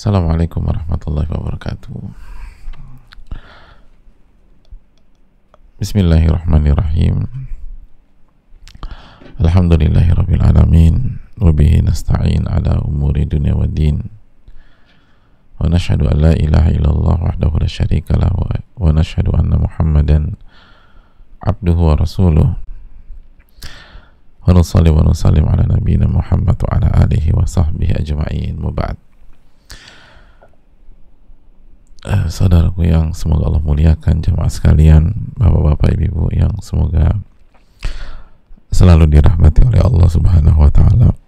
Assalamualaikum warahmatullahi wabarakatuh. Bismillahirrahmanirrahim. Alhamdulillahirabbil alamin wa bihi nasta'in ala umuri dunya waddin. Wa nashhadu an la ilaha illallah wahdahu la syarika lah wa nashhadu anna Muhammadan abduhu wa rasuluh. Wa nusalli wa nusallim ala nabiyyina Muhammad wa ala alihi wa sahbihi ajma'in. Wa ba'd. Saudaraku yang semoga Allah muliakan, jamaah sekalian, bapak-bapak, ibu-ibu yang semoga selalu dirahmati oleh Allah Subhanahu wa taala.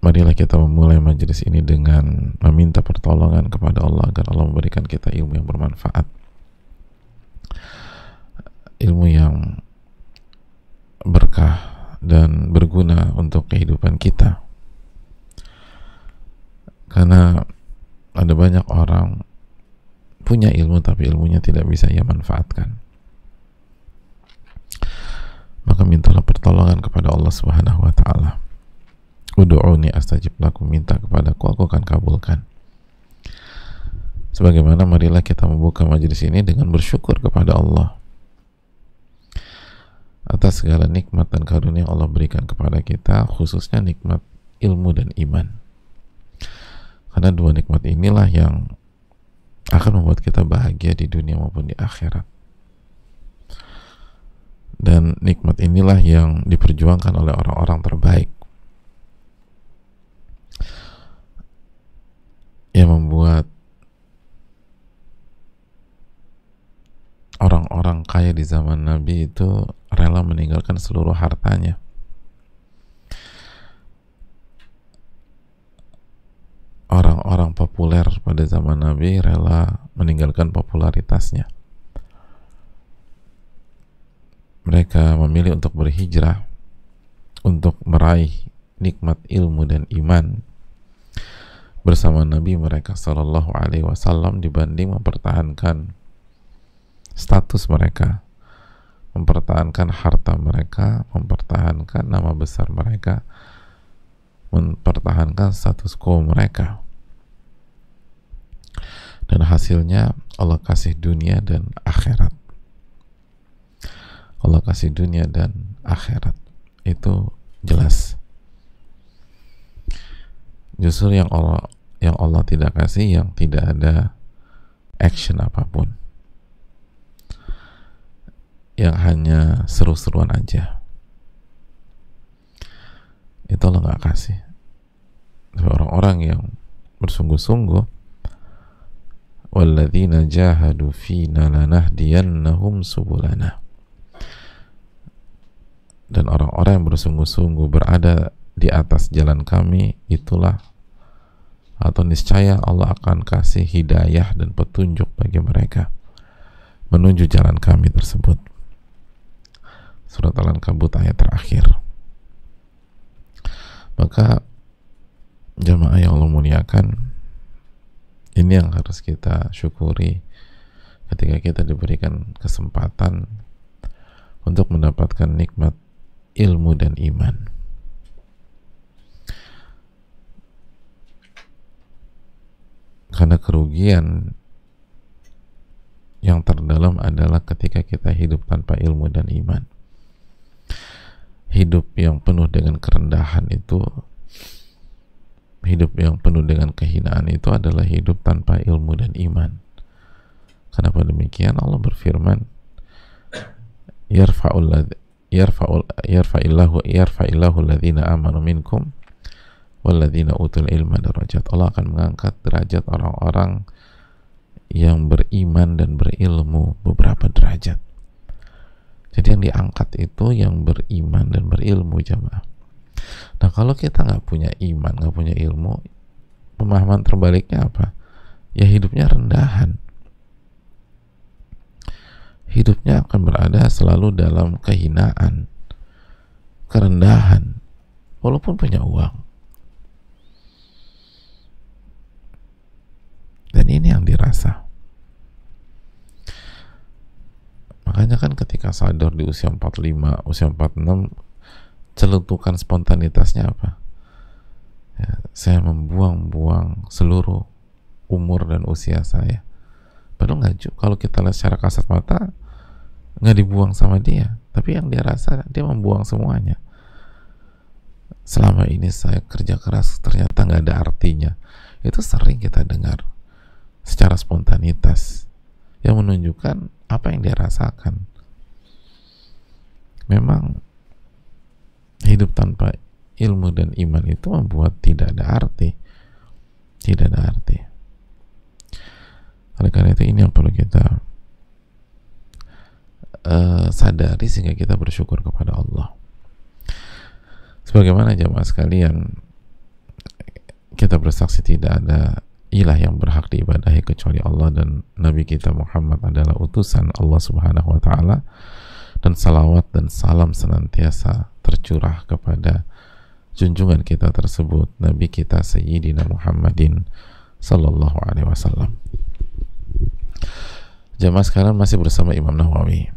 Marilah kita memulai majelis ini dengan meminta pertolongan kepada Allah agar Allah memberikan kita ilmu yang bermanfaat, ilmu yang berkah dan berguna untuk kehidupan kita. Karena ada banyak orang punya ilmu tapi ilmunya tidak bisa ia manfaatkan. Maka mintalah pertolongan kepada Allah Subhanahu wa taala. Ud'uni astajib lakum, minta kepadaku, aku akan kabulkan. Sebagaimana marilah kita membuka majelis ini dengan bersyukur kepada Allah atas segala nikmat dan karunia yang Allah berikan kepada kita, khususnya nikmat ilmu dan iman. Karena dua nikmat inilah yang akan membuat kita bahagia di dunia maupun di akhirat. Dan nikmat inilah yang diperjuangkan oleh orang-orang terbaik, yang membuat orang-orang kaya di zaman Nabi itu rela meninggalkan seluruh hartanya. Orang-orang populer pada zaman Nabi rela meninggalkan popularitasnya. Mereka memilih untuk berhijrah untuk meraih nikmat ilmu dan iman bersama Nabi mereka Sallallahu Alaihi Wasallam dibanding mempertahankan status mereka, mempertahankan harta mereka, mempertahankan nama besar mereka, mempertahankan status quo mereka. Dan hasilnya Allah kasih dunia dan akhirat. Allah kasih dunia dan akhirat. Itu jelas. Justru yang Allah tidak kasih, yang tidak ada action apapun, yang hanya seru-seruan aja, itu Allah nggak kasih. Tapi orang-orang yang bersungguh-sungguh, walladzina jahadu fina lanahdiyannahum subulana, dan orang-orang yang bersungguh-sungguh berada di atas jalan kami, itulah atau niscaya Allah akan kasih hidayah dan petunjuk bagi mereka menuju jalan kami tersebut. Surat Al-Ankabut ayat terakhir. Maka jamaah yang Allah muliakan, ini yang harus kita syukuri ketika kita diberikan kesempatan untuk mendapatkan nikmat ilmu dan iman. Karena kerugian yang terdalam adalah ketika kita hidup tanpa ilmu dan iman. Hidup yang penuh dengan kerendahan itu, hidup yang penuh dengan kehinaan itu adalah hidup tanpa ilmu dan iman. Kenapa demikian? Allah berfirman, yarfa'illahu alladhina amanu minkum walladzina utul ilma darajat. Allah akan mengangkat derajat orang-orang yang beriman dan berilmu beberapa derajat. Jadi yang diangkat itu yang beriman dan berilmu, jamaah. Nah, kalau kita nggak punya iman, nggak punya ilmu, pemahaman terbaliknya apa? Ya hidupnya rendahan. Hidupnya akan berada selalu dalam kehinaan, kerendahan, walaupun punya uang. Dan ini yang dirasa. Makanya kan ketika sadar di usia 45, usia 46, celetukan spontanitasnya apa? Ya, saya membuang-buang seluruh umur dan usia saya. Padahal nggak, kalau kita lihat secara kasat mata nggak dibuang sama dia, tapi yang dia rasa dia membuang semuanya. Selama ini saya kerja keras ternyata nggak ada artinya. Itu sering kita dengar secara spontanitas yang menunjukkan apa yang dia rasakan. Memang hidup tanpa ilmu dan iman itu membuat tidak ada arti. Tidak ada arti. Oleh karena itu ini yang perlu kita sadari sehingga kita bersyukur kepada Allah. Sebagaimana jamaah sekalian, kita bersaksi tidak ada ilah yang berhak diibadahi kecuali Allah, dan Nabi kita Muhammad adalah utusan Allah Subhanahu wa Ta'ala, dan salawat dan salam senantiasa tercurah kepada junjungan kita tersebut, Nabi kita Sayyidina Muhammadin Sallallahu Alaihi Wasallam. Jamaah sekarang masih bersama Imam Nawawi,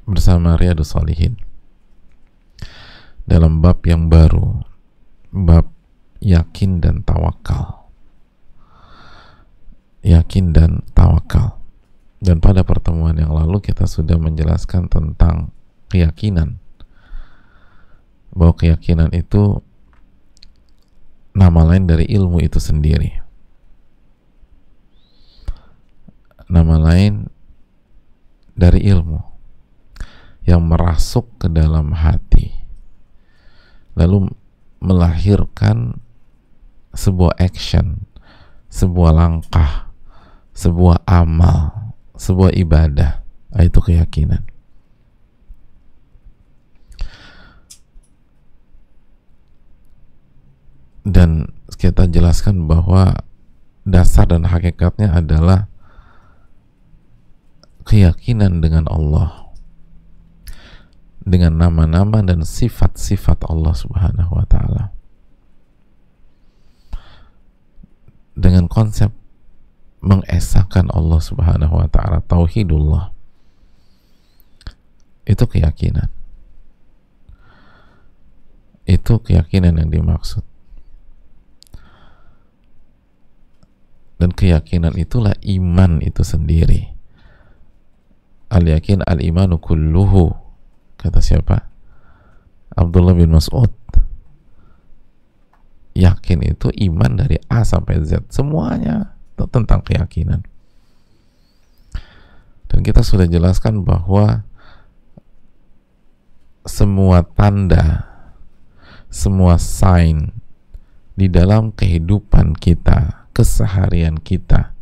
bersama Riyadhus Shalihin, dalam bab yang baru, bab yakin dan tawakal. Dan pada pertemuan yang lalu kita sudah menjelaskan tentang keyakinan, bahwa keyakinan itu nama lain dari ilmu itu sendiri, nama lain dari ilmu yang merasuk ke dalam hati, lalu melahirkan sebuah action, sebuah langkah, sebuah amal, sebuah ibadah. Itu keyakinan. Dan kita jelaskan bahwa dasar dan hakikatnya adalah keyakinan dengan Allah, dengan nama-nama dan sifat-sifat Allah Subhanahu wa Ta'ala, dengan konsep mengesahkan Allah Subhanahu wa Ta'ala, tauhidullah. Itu keyakinan. Itu keyakinan yang dimaksud. Dan keyakinan itulah iman itu sendiri. Al-yakin al-imanu kulluhu, kata siapa? Abdullah bin Mas'ud. Yakin itu iman dari A sampai Z, semuanya tentang keyakinan. Dan kita sudah jelaskan bahwa semua tanda, semua sign di dalam kehidupan kita, keseharian kita,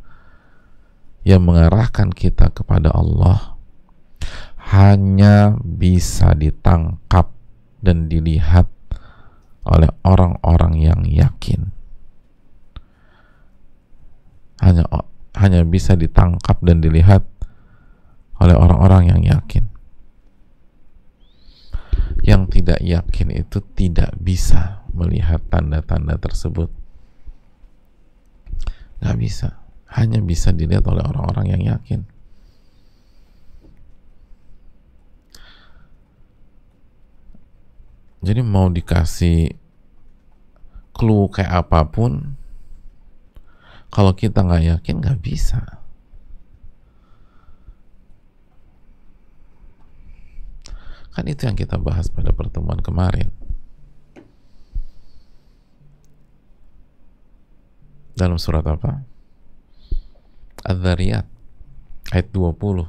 yang mengarahkan kita kepada Allah hanya bisa ditangkap dan dilihat oleh orang-orang yang yakin. Hanya bisa ditangkap dan dilihat oleh orang-orang yang yakin. Yang tidak yakin itu tidak bisa melihat tanda-tanda tersebut. Nggak bisa. Hanya bisa dilihat oleh orang-orang yang yakin. Jadi mau dikasih clue kayak apapun, kalau kita nggak yakin nggak bisa. Kan itu yang kita bahas pada pertemuan kemarin. Dalam surat apa? Adz-Dzariyat ayat 20.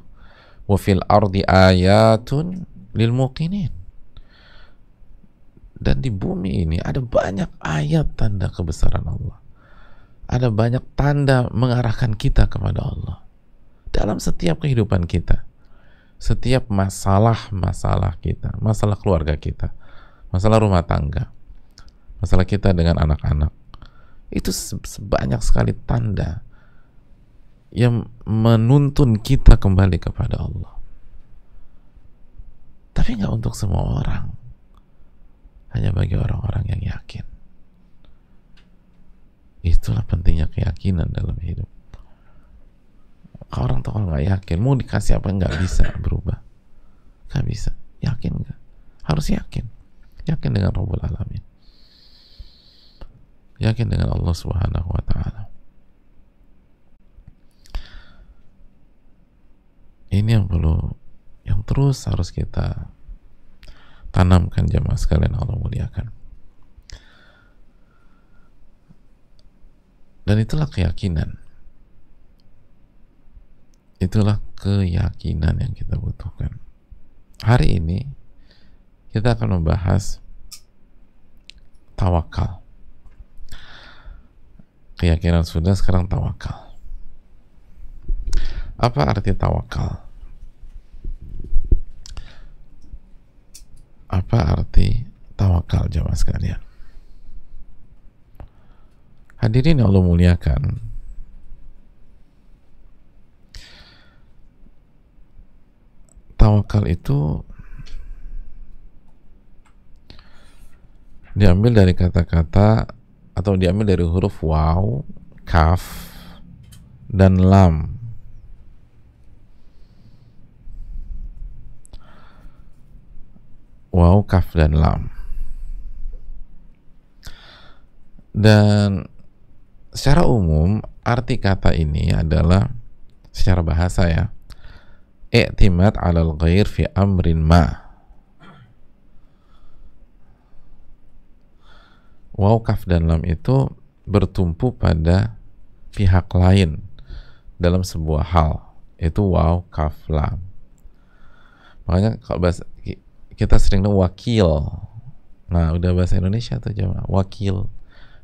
Wa fil ardi ayatun lil muqinin. Dan di bumi ini ada banyak ayat tanda kebesaran Allah. Ada banyak tanda mengarahkan kita kepada Allah dalam setiap kehidupan kita. Setiap masalah-masalah kita, masalah keluarga kita, masalah rumah tangga, masalah kita dengan anak-anak, itu sebanyak sekali tanda yang menuntun kita kembali kepada Allah. Tapi nggak untuk semua orang, hanya bagi orang-orang yang yakin. Itulah pentingnya keyakinan dalam hidup. Orang tuh kalau nggak yakin, mau dikasih apa nggak bisa berubah, nggak bisa. Yakin nggak? Harus yakin. yakin dengan Rabbul Alamin, yakin dengan Allah Subhanahu wa Ta'ala. Ini yang terus harus kita tanamkan jamaah sekalian Allah muliakan. Dan itulah keyakinan. Itulah keyakinan yang kita butuhkan. Hari ini kita akan membahas tawakal. Keyakinan sudah, sekarang tawakal. Apa arti tawakal? Apa arti tawakal jamaah sekalian? Hadirin yang Allah muliakan, tawakal itu diambil dari kata-kata atau diambil dari huruf waw, kaf, dan lam. Waw, kaf, dan lam. Dan secara umum arti kata ini adalah secara bahasa ya, i'timad 'alal ghair fi amrin ma. Waw, kaf, dan lam itu bertumpu pada pihak lain dalam sebuah hal. Itu waw, kaf, lam. Makanya kalau bahasa kita sering wakil. Nah, udah bahasa Indonesia tuh jemaah, wakil.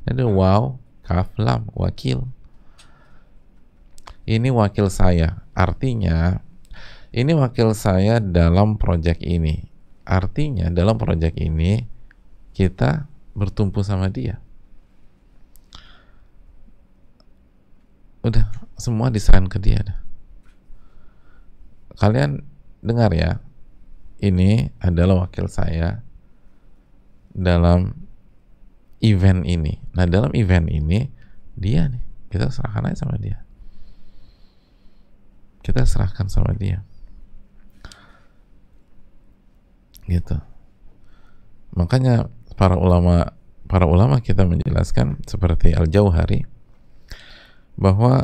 Ada waw, kaf, lam, wakil. Ini wakil saya. Artinya ini wakil saya dalam proyek ini. Artinya dalam proyek ini kita bertumpu sama dia. Udah, semua diserahin ke dia. Kalian dengar ya, ini adalah wakil saya dalam event ini. Nah, dalam event ini dia nih, kita serahkan aja sama dia. Kita serahkan sama dia. Gitu. Makanya para ulama kita menjelaskan seperti Al-Jauhari bahwa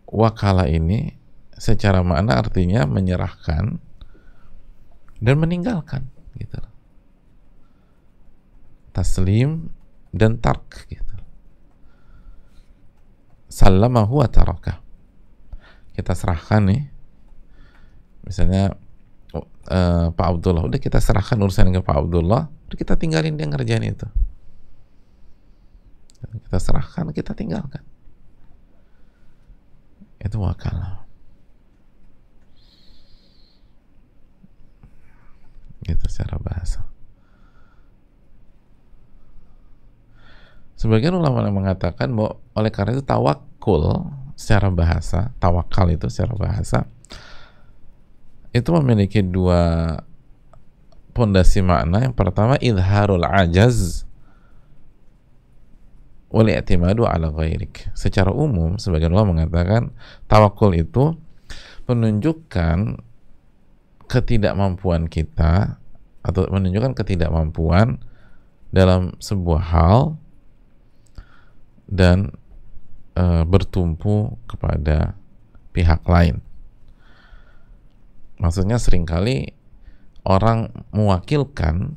wakala ini secara makna artinya menyerahkan dan meninggalkan, gitu. Taslim dan tark, gitu. Sallamahu wa taraka. Kita serahkan nih, misalnya Pak Abdullah, udah kita serahkan urusan ke Pak Abdullah, udah kita tinggalin dia ngerjain itu. Kita serahkan, kita tinggalkan. Itu wakalah. Gitu secara bahasa. Sebagian ulama yang mengatakan bahwa oleh karena itu tawakul secara bahasa, tawakal itu secara bahasa itu memiliki dua pondasi makna. Yang pertama idharul ajaz wal i'timadu ala ghairik. Secara umum sebagian ulama mengatakan tawakul itu menunjukkan ketidakmampuan kita atau menunjukkan ketidakmampuan dalam sebuah hal dan bertumpu kepada pihak lain. Maksudnya seringkali orang mewakilkan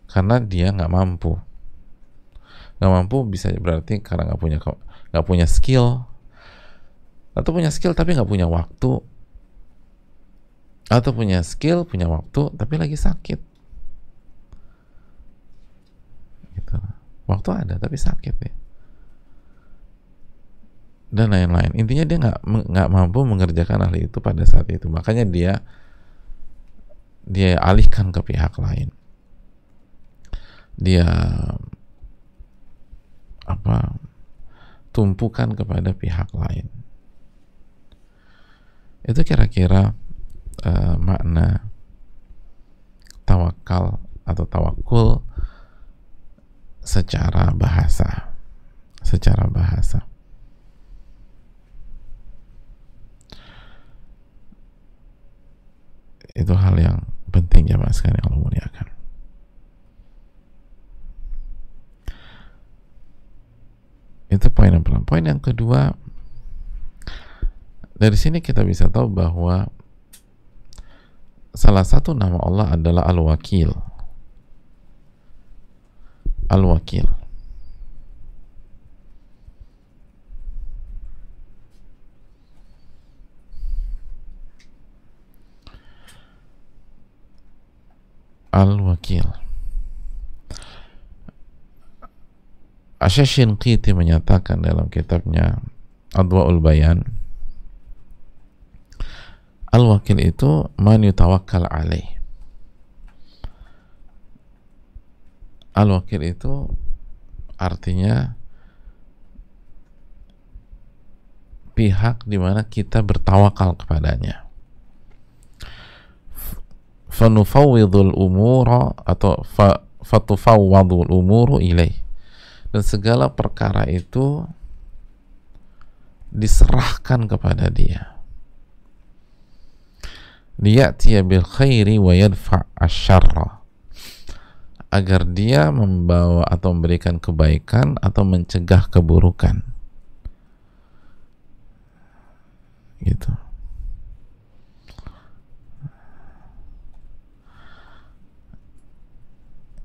karena dia nggak mampu. Nggak mampu bisa berarti karena nggak punya skill, atau punya skill tapi nggak punya waktu, atau punya skill, punya waktu, tapi lagi sakit. Gitu. Waktu ada, tapi sakit ya. Dan lain-lain. Intinya dia nggak mampu mengerjakan hal itu pada saat itu. Makanya dia alihkan ke pihak lain. Dia tumpukan kepada pihak lain. Itu kira-kira makna tawakal atau tawakul secara bahasa. Itu hal yang Penting jamaah sekalian yang Allah muliakan. Itu poin yang pertama. Poin yang kedua, dari sini kita bisa tahu bahwa salah satu nama Allah adalah Al-Wakil. Al-Wakil. Al-Wakil. Asy-Shinqiti menyatakan dalam kitabnya Adwa'ul Bayan, Al-Wakil itu man yutawakkal alaih. Al-Wakil itu artinya pihak di mana kita bertawakal kepadanya. Fanufawwidul umura atau fatufawwadul umuru ilaih. Dan segala perkara itu diserahkan kepada dia. Liya'tiya bil khairi wa yadfa' asyarra. Agar dia membawa atau memberikan kebaikan atau mencegah keburukan. Gitu.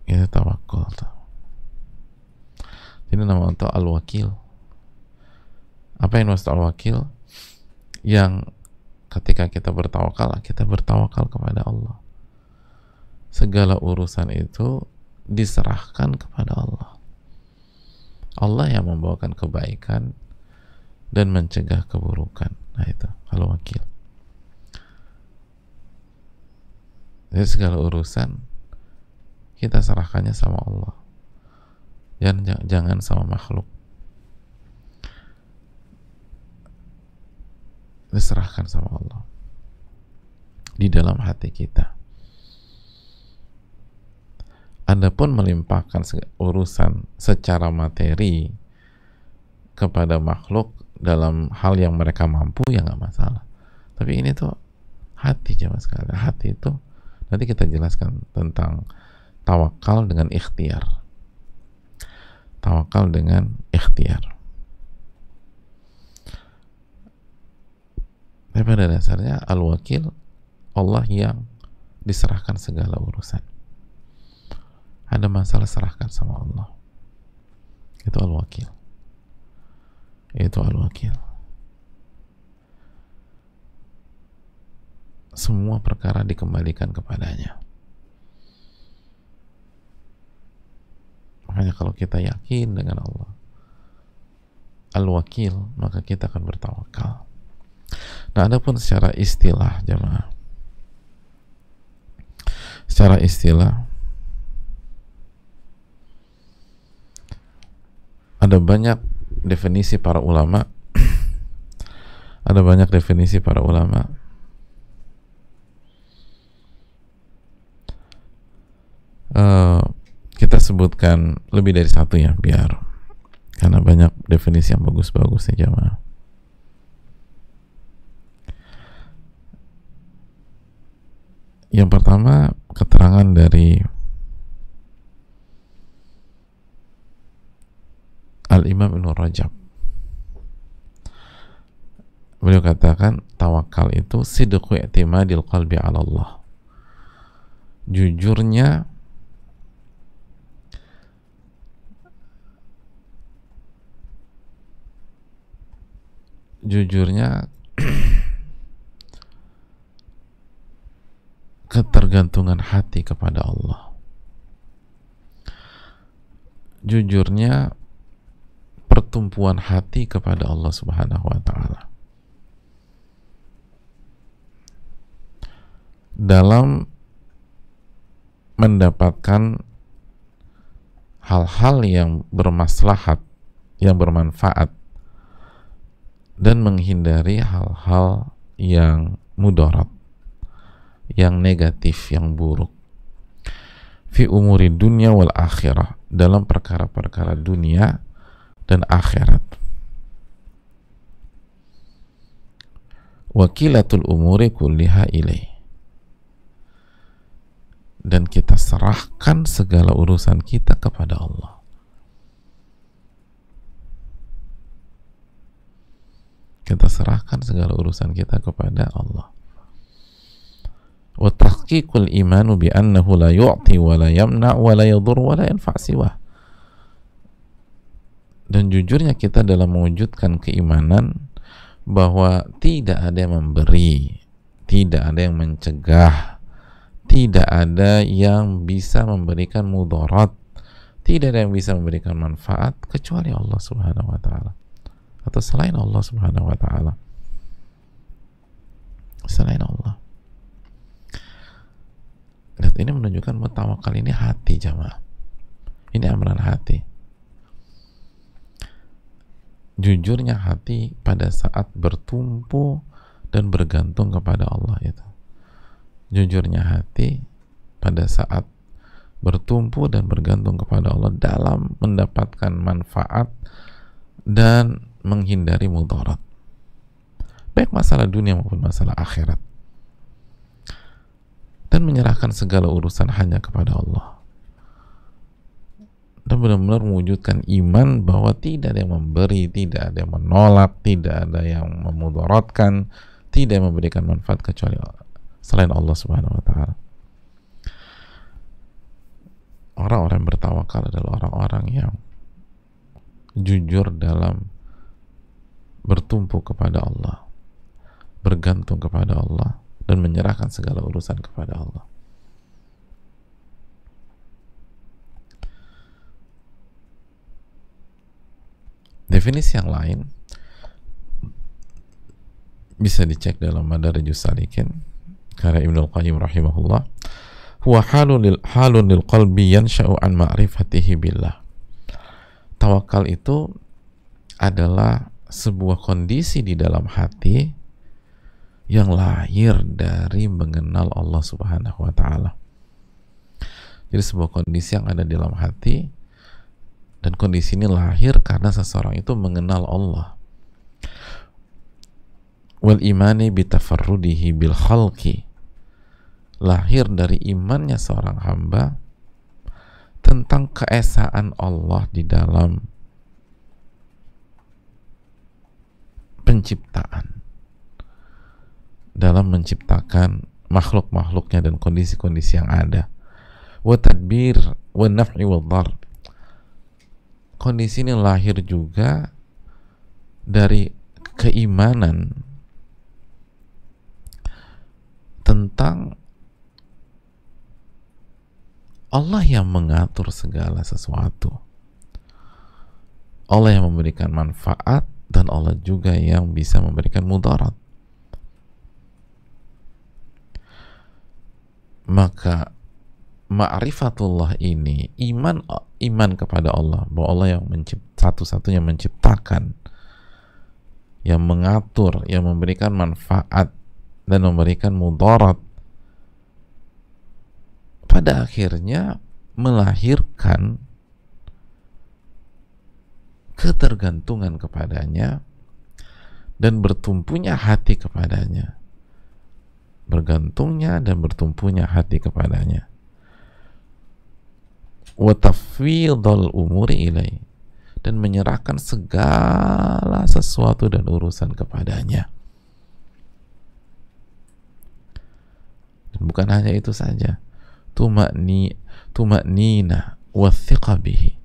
Itu tawakul tuh. Ini nama untuk Al-Wakil. Apa yang maksud Al-Wakil? Yang ketika kita bertawakal kepada Allah. Segala urusan itu diserahkan kepada Allah. Allah yang membawakan kebaikan dan mencegah keburukan. Nah itu Al-Wakil. Jadi segala urusan kita serahkannya sama Allah, jangan sama makhluk. Diserahkan sama Allah di dalam hati kita. Adapun melimpahkan urusan secara materi kepada makhluk dalam hal yang mereka mampu, ya nggak masalah. Tapi ini tuh hati jemaah sekalian. Hati itu nanti kita jelaskan tentang tawakal dengan ikhtiar. Tawakal dengan ikhtiar. Tapi pada dasarnya Al-Wakil Allah yang diserahkan segala urusan. Ada masalah serahkan sama Allah. Itu Al-Wakil. Itu Al-Wakil. Semua perkara dikembalikan kepadanya. Makanya kalau kita yakin dengan Allah Al-Wakil, maka kita akan bertawakal. Nah, adapun secara istilah jemaah, secara istilah ada banyak definisi para ulama. Ada banyak definisi para ulama. Kita sebutkan lebih dari satu ya, biar karena banyak definisi yang bagus-bagus ya jemaah. Yang pertama, keterangan dari Al-Imam Ibn Rajab. Beliau katakan tawakal itu sidqu i'timadil qalbi 'ala Allah. Jujurnya ketergantungan hati kepada Allah. Jujurnya pertumpuan hati kepada Allah Subhanahu wa ta'ala dalam mendapatkan hal-hal yang bermaslahat, yang bermanfaat, dan menghindari hal-hal yang mudarat, yang negatif, yang buruk. Fi umuri dunya wal akhirah, dalam perkara-perkara dunia dan akhirat. Wakilatul umuri kulliha ilaih, dan kita serahkan segala urusan kita kepada Allah. Kita serahkan segala urusan kita kepada Allah. Wa tahqiqul imanu bi annahu la yu'ti wa la yamna wa la yadur wa la yanfa' siwah. Dan jujurnya kita dalam mewujudkan keimanan bahwa tidak ada yang memberi, tidak ada yang mencegah, tidak ada yang bisa memberikan mudarat, tidak ada yang bisa memberikan manfaat kecuali Allah Subhanahu wa taala, atau selain Allah Subhanahu wa taala. Selain Allah. Dan ini menunjukkan bahwa tawakal ini hati, jamaah. Ini amalan hati. Jujurnya hati pada saat bertumpu dan bergantung kepada Allah itu. Jujurnya hati pada saat bertumpu dan bergantung kepada Allah dalam mendapatkan manfaat dan menghindari mudarat, baik masalah dunia maupun masalah akhirat, dan menyerahkan segala urusan hanya kepada Allah, dan benar-benar mewujudkan iman bahwa tidak ada yang memberi, tidak ada yang menolak, tidak ada yang memudaratkan, tidak yang memberikan manfaat kecuali selain Allah Subhanahu wa taala. Orang-orang yang bertawakal adalah orang-orang yang jujur dalam bertumpu kepada Allah, bergantung kepada Allah, dan menyerahkan segala urusan kepada Allah. Definisi yang lain bisa dicek dalam Madarijus Salikin karya Ibnul Qayyim rahimahullah. Huwa halun lil qalbi yansha'u an ma'rifatihi billah. Tawakal itu adalah sebuah kondisi di dalam hati yang lahir dari mengenal Allah Subhanahu wa taala. Jadi sebuah kondisi yang ada di dalam hati, dan kondisi ini lahir karena seseorang itu mengenal Allah. Wal imani bitafarrudihi bil khalqi, lahir dari imannya seorang hamba tentang keesaan Allah di dalam penciptaan, dalam menciptakan makhluk-makhluknya dan kondisi-kondisi yang ada. Wa tadbir wa naf'i wa dhar, kondisi ini lahir juga dari keimanan tentang Allah yang mengatur segala sesuatu, Allah yang memberikan manfaat, dan Allah juga yang bisa memberikan mudarat. Maka ma'rifatullah ini, iman kepada Allah, bahwa Allah yang satu-satunya menciptakan, yang mengatur, yang memberikan manfaat dan memberikan mudarat, pada akhirnya melahirkan ketergantungan kepadanya dan bertumpunya hati kepadanya, bergantungnya dan bertumpunya hati kepadanya. Wa tafwidul umuri ilai, dan menyerahkan segala sesuatu dan urusan kepadanya. Dan bukan hanya itu saja, tuma'nina wa thiqa bihi,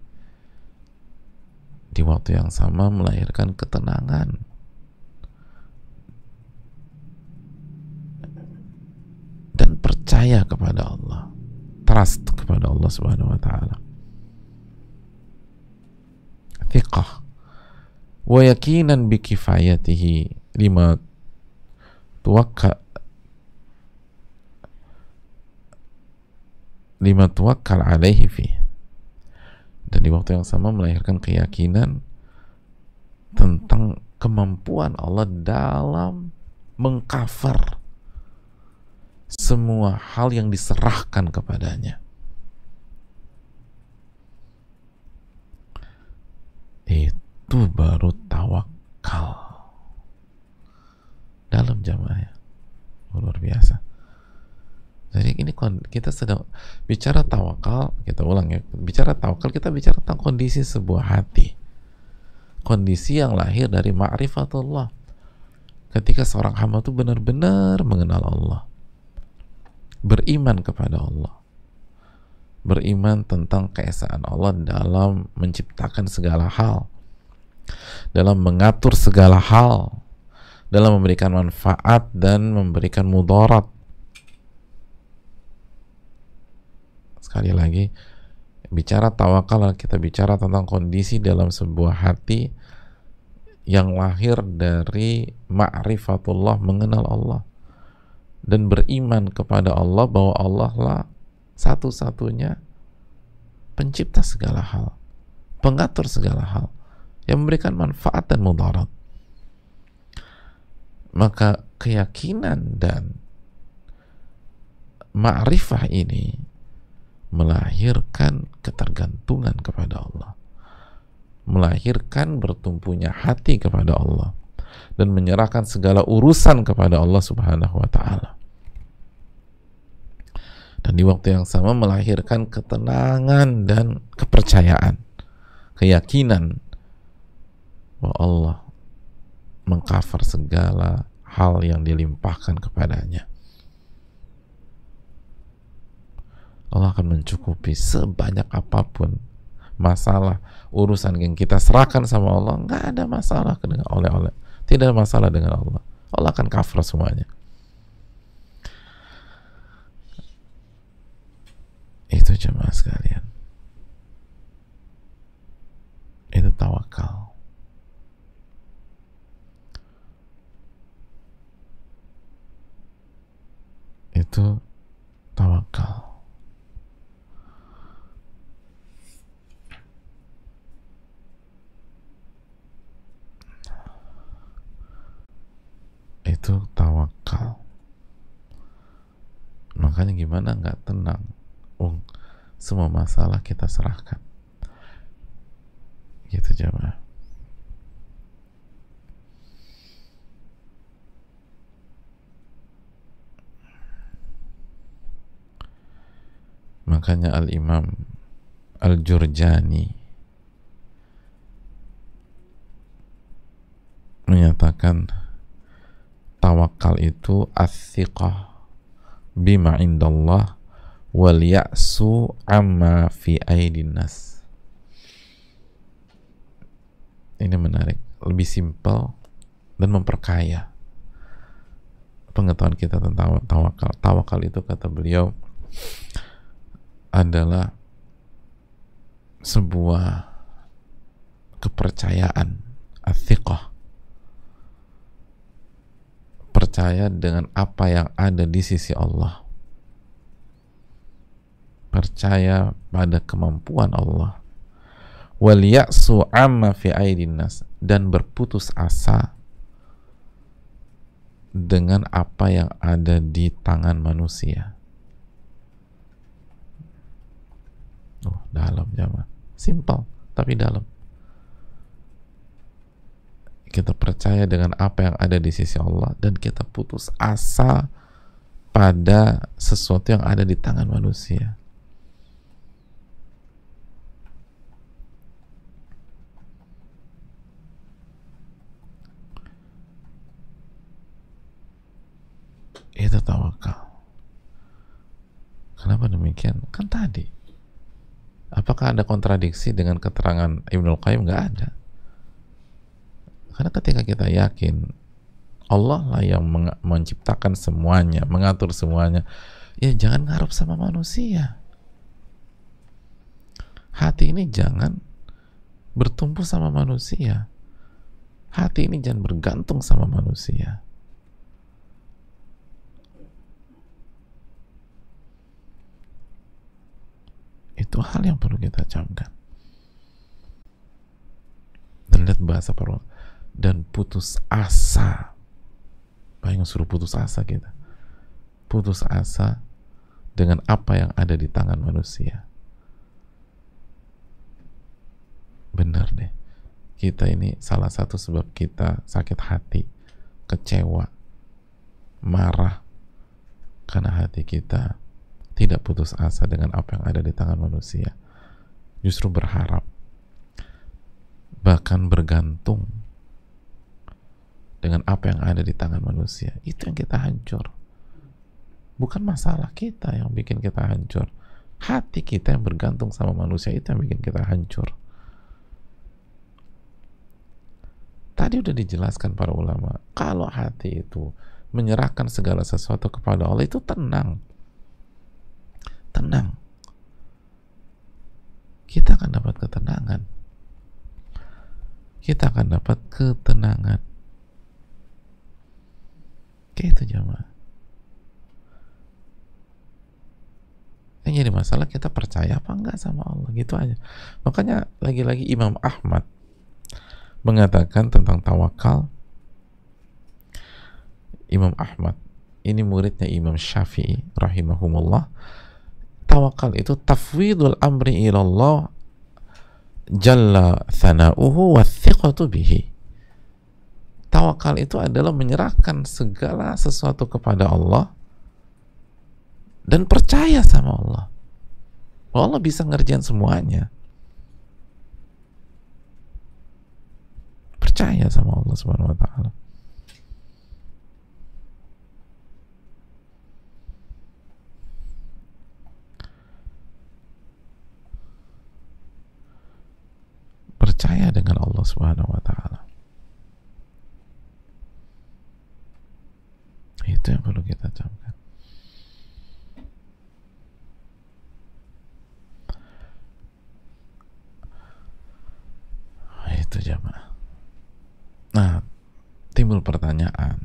di waktu yang sama melahirkan ketenangan dan percaya kepada Allah, trust kepada Allah Subhanahu wa taala. Thiqah wa yakinan bi kifayatihi lima tawakkal alaihi fi, dan di waktu yang sama melahirkan keyakinan tentang kemampuan Allah dalam mengcover semua hal yang diserahkan kepadanya. Itu baru tawakal dalam jamaah, luar biasa. Jadi ini kita sedang bicara tawakal, kita ulang ya, bicara tawakal kita bicara tentang kondisi sebuah hati, kondisi yang lahir dari ma'rifatullah, ketika seorang hamba itu benar-benar mengenal Allah, beriman kepada Allah, beriman tentang keesaan Allah dalam menciptakan segala hal, dalam mengatur segala hal, dalam memberikan manfaat dan memberikan mudarat. Sekali lagi, bicara tawakal, kita bicara tentang kondisi dalam sebuah hati yang lahir dari ma'rifatullah, mengenal Allah dan beriman kepada Allah bahwa Allah lah satu-satunya pencipta segala hal, pengatur segala hal, yang memberikan manfaat dan mudarat. Maka keyakinan dan ma'rifah ini melahirkan ketergantungan kepada Allah, melahirkan bertumpunya hati kepada Allah, dan menyerahkan segala urusan kepada Allah Subhanahu wa Ta'ala. Dan di waktu yang sama melahirkan ketenangan dan kepercayaan, keyakinan bahwa Allah mengcover segala hal yang dilimpahkan kepadanya. Allah akan mencukupi sebanyak apapun masalah, urusan yang kita serahkan sama Allah. Nggak ada masalah dengan oleh-oleh, tidak ada masalah dengan Allah. Allah akan cover semuanya. Itu jemaah sekalian, itu tawakal. Itu tawakal. Itu tawakal. Makanya gimana nggak tenang? Semua masalah kita serahkan. Gitu jemaah. Makanya Al-Imam Al-Jurjani menyatakan tawakal itu as-siqah bima indallah wal ya'su amma fi aidin nas. Ini menarik, lebih simpel dan memperkaya pengetahuan kita tentang tawakal. Tawakal itu, kata beliau, adalah sebuah kepercayaan, as-siqah, percaya dengan apa yang ada di sisi Allah, percaya pada kemampuan Allah, wal ya'su amma fi aidin nas, dan berputus asa dengan apa yang ada di tangan manusia. Dalam jamaah, simpel tapi dalam. Kita percaya dengan apa yang ada di sisi Allah dan kita putus asa pada sesuatu yang ada di tangan manusia. Itu tawakal. Kenapa demikian? Kan tadi, apakah ada kontradiksi dengan keterangan Ibnul Qayyim? Nggak ada. Karena ketika kita yakin Allah lah yang menciptakan semuanya, mengatur semuanya, ya jangan ngarep sama manusia. Hati ini jangan bertumpu sama manusia. Hati ini jangan bergantung sama manusia. Itu hal yang perlu kita camkan. Dan lihat bahasa para ulama. Dan putus asa. Bayang suruh putus asa kita. Putus asa dengan apa yang ada di tangan manusia. Benar deh. Kita ini salah satu sebab kita sakit hati, kecewa, marah, karena hati kita tidak putus asa dengan apa yang ada di tangan manusia, justru berharap, bahkan bergantung dengan apa yang ada di tangan manusia. Itu yang kita hancur. Bukan masalah kita yang bikin kita hancur, hati kita yang bergantung sama manusia itu yang bikin kita hancur. Tadi udah dijelaskan para ulama, kalau hati itu menyerahkan segala sesuatu kepada Allah, itu tenang. Tenang. Kita akan dapat ketenangan. Kita akan dapat ketenangan. Kayak itu jamaah. Yang jadi masalah kita percaya apa enggak sama Allah, gitu aja. Makanya lagi-lagi Imam Ahmad mengatakan tentang tawakal. Imam Ahmad ini muridnya Imam Syafi'i rahimahumullah. Tawakal itu tafwidul amri ilallah jalla thana'uhu wa thiqatu bihi. Tawakal itu adalah menyerahkan segala sesuatu kepada Allah dan percaya sama Allah. Allah bisa ngerjain semuanya. Percaya sama Allah Subhanahu wa taala. Percaya dengan Allah Subhanahu wa taala. Itu yang perlu kita camkan. Itu jamaah. Nah, timbul pertanyaan,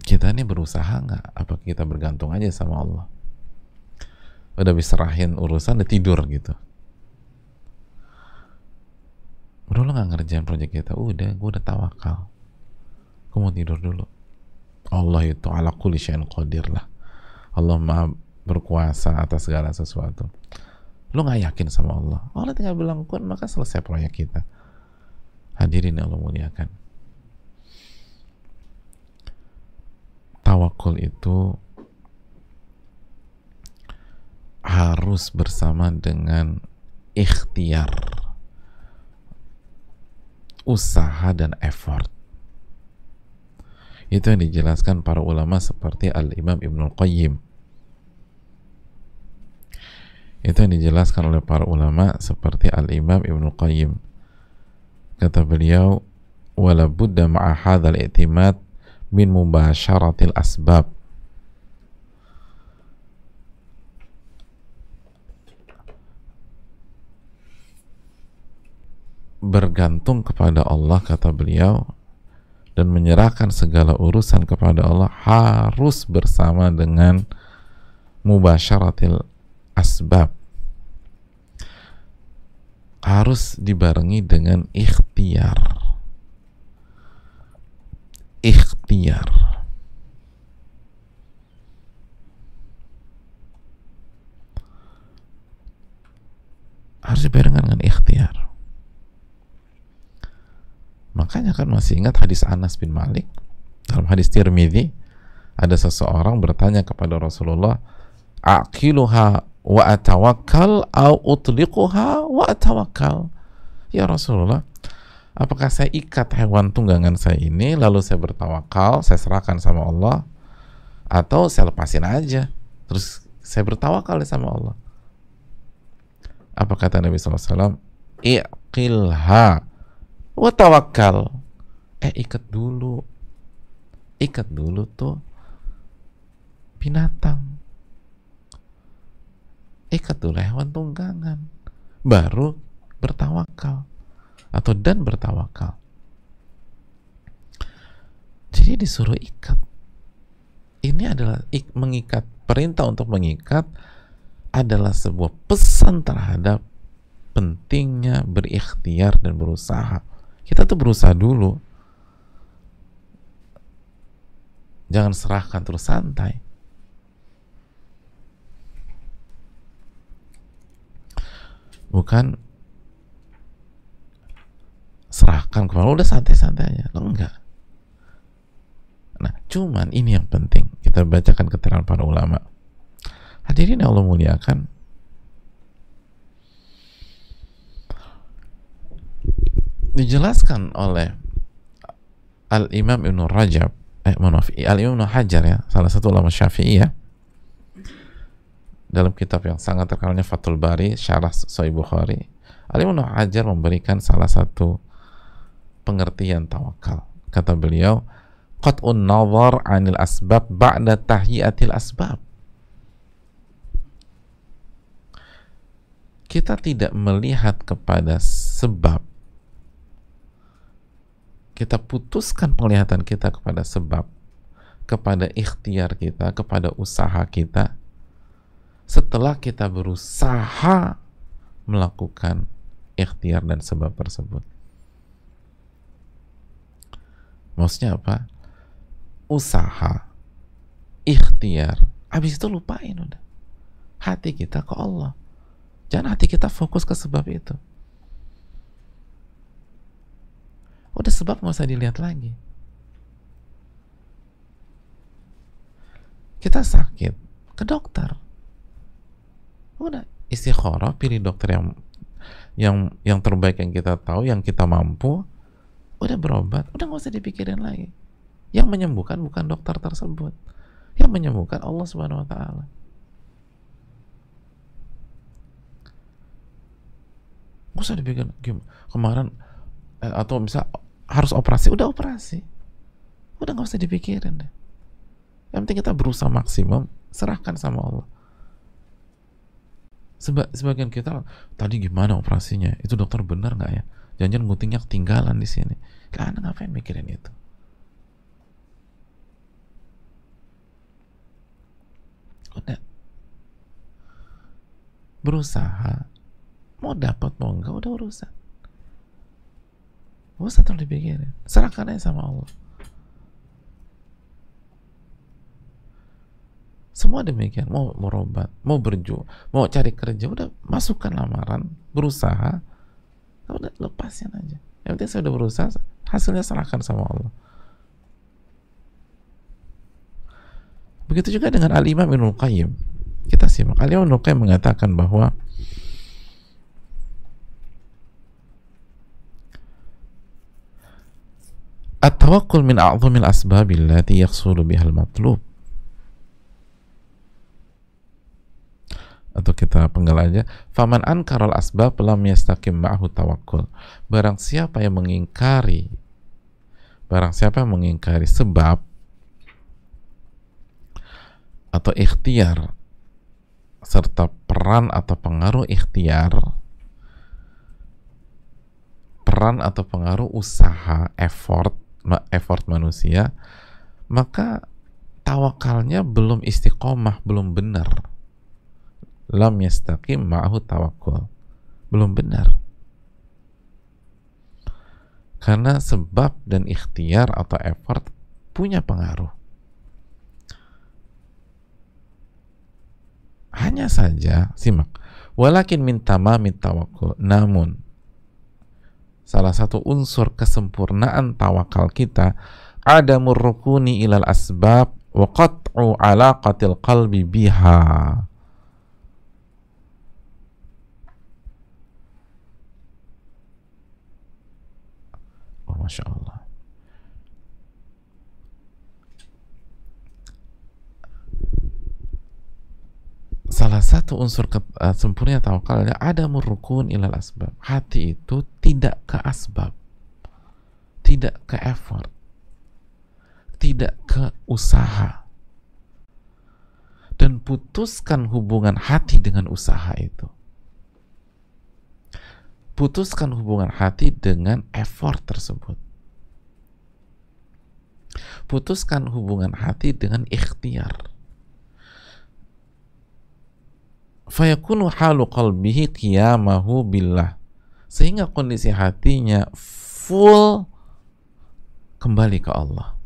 kita ini berusaha nggak? Apa kita bergantung aja sama Allah? Udah diserahin urusan, udah tidur gitu. Bro, lo nggak ngerjain proyek kita? Udah, gue udah tawakal. Gue mau tidur dulu. Allah itu ala kulli syai'in qadir lah. Allah maha berkuasa atas segala sesuatu. Lo nggak yakin sama Allah? Allah tinggal bilang kun, maka selesai proyek kita. Hadirin yang Allah muliakan. Tawakul itu harus bersama dengan ikhtiar, usaha dan effort. Itu yang dijelaskan para ulama seperti Al-Imam Ibnul Qayyim. Itu yang dijelaskan oleh para ulama seperti Al-Imam Ibnul Qayyim. Kata beliau, wala budda ma'a hadzal i'timad min mubasyaratil asbab. Bergantung kepada Allah, kata beliau, dan menyerahkan segala urusan kepada Allah harus bersama dengan mubasyaratil asbab, harus dibarengi dengan ikhtiar. Harus dibarengi dengan ikhtiar. Makanya kan masih ingat hadis Anas bin Malik dalam hadis Tirmidzi, ada seseorang bertanya kepada Rasulullah, aqiluha wa atawakkal au utliquha wa atawakkal. Ya Rasulullah, apakah saya ikat hewan tunggangan saya ini lalu saya bertawakal, saya serahkan sama Allah, atau saya lepasin aja terus saya bertawakal sama Allah? Apa kata Nabi SAW? Iqilha wa tawakkal. Ikat dulu tuh binatang, ikat dulu hewan tunggangan, baru bertawakal dan bertawakal. Jadi disuruh ikat. Ini adalah mengikat, perintah untuk mengikat adalah sebuah pesan terhadap pentingnya berikhtiar dan berusaha. Kita tuh berusaha dulu, jangan serahkan terus santai. Bukan serahkan kepada udah santai-santai aja. Lo enggak. Nah, cuman ini yang penting. Kita bacakan keterangan para ulama. Hadirin yang Allah muliakan, dijelaskan oleh Al-Imam Ibn Rajab, Al-Imam Ibn Hajar ya, salah satu ulama Syafi'i ya, dalam kitab yang sangat terkenalnya Fathul Bari, Syarah Sahih Bukhari, Al-Imam Ibn Hajar memberikan salah satu pengertian tawakal. Kata beliau, qat'un nazar 'anil asbab ba'da tahyiatil asbab. Kita tidak melihat kepada sebab, kita putuskan penglihatan kita kepada sebab, kepada ikhtiar kita, kepada usaha kita, setelah kita berusaha melakukan ikhtiar dan sebab tersebut. Maksudnya apa? Usaha, ikhtiar, habis itu lupain udah. Hati kita ke Allah. Jangan hati kita fokus ke sebab itu. Udah sebab nggak usah dilihat lagi. Kita sakit, ke dokter. Udah istikharah, pilih dokter yang terbaik yang kita tahu, yang kita mampu. Udah berobat, udah nggak usah dipikirin lagi. Yang menyembuhkan bukan dokter tersebut. Yang menyembuhkan Allah Subhanahu wa taala. Nggak usah dipikirin kemarin atau bisa harus operasi, udah operasi. Udah nggak usah dipikirin deh. Yang penting kita berusaha maksimum, serahkan sama Allah. Sebagian kita, tadi gimana operasinya? Itu dokter benar nggak ya? Jangan-jangan guntingnya ketinggalan di sini. Lah, Anda ngapain mikirin itu? Udah berusaha, mau dapat mau enggak, udah urusan. Gak usah terlalu dipikirin, serahkan aja sama Allah. Semua demikian, mau berobat, mau berjuang, mau cari kerja, udah masukkan lamaran, berusaha, udah lepasin aja. Yang penting saya udah berusaha, hasilnya serahkan sama Allah. Begitu juga dengan Al-Imam Ibnul Qayyim. Kita simak. Al-Imam Ibnul Qayyim mengatakan bahwa at-tawakkul min a'zamil asbabil lati yahsulu bihal matlub. Atau kita penggal aja, faman ankaral asbab lam yastaqim ma'ahu tawakkul. Barang siapa yang mengingkari sebab atau ikhtiar serta peran atau pengaruh ikhtiar, peran atau pengaruh usaha, effort manusia, maka tawakalnya belum istiqomah, belum benar. Lam yastaqim ma'ahu tawakkul, belum benar. Karena sebab dan ikhtiar atau effort punya pengaruh. Hanya saja, simak, walakin min tamamit tawakkul, namun salah satu unsur kesempurnaan tawakal kita adamur rukuni ilal asbab wa qat'u alaqatil qalbi biha. Oh, Masya Allah. Salah satu unsur sempurna tawakalnya adamur rukun ilal asbab. Hati itu tidak ke asbab, tidak ke effort, tidak ke usaha, dan putuskan hubungan hati dengan usaha itu. Putuskan hubungan hati dengan effort tersebut. Putuskan hubungan hati dengan ikhtiar. Fayakunu halu qalbihi qiyamahu billah, sehingga kondisi hatinya full kembali ke Allah.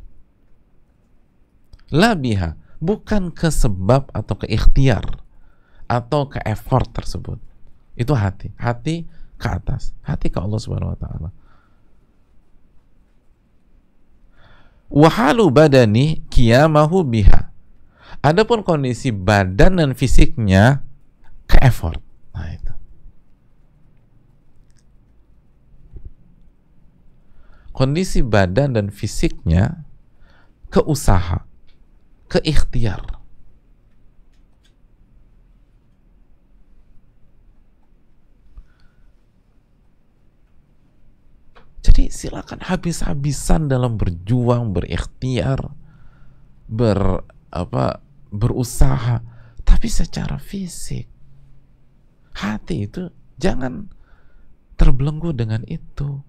La biha, bukan ke sebab atau ke ikhtiar atau ke effort tersebut. Itu hati ke atas, hati ke Allah Subhanahu wa taala. Wahalu badani qiyamahu biha. Adapun kondisi badan dan fisiknya ke effort. Nah itu. Kondisi badan dan fisiknya ke usaha, ke ikhtiar. Jadi silakan habis-habisan dalam berjuang, berikhtiar, berusaha, tapi secara fisik. Hati itu jangan terbelenggu dengan itu.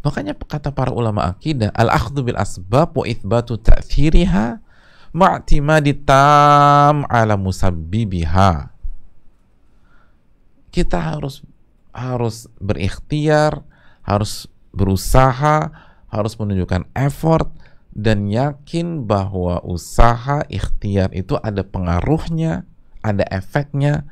Makanya kata para ulama akidah, al-akhdhu bil asbab wa itsbatu ta'thiriha ma'timadi tam ala musabbibiha. Kita harus berikhtiar, harus berusaha, harus menunjukkan effort, dan yakin bahwa usaha ikhtiar itu ada pengaruhnya, ada efeknya.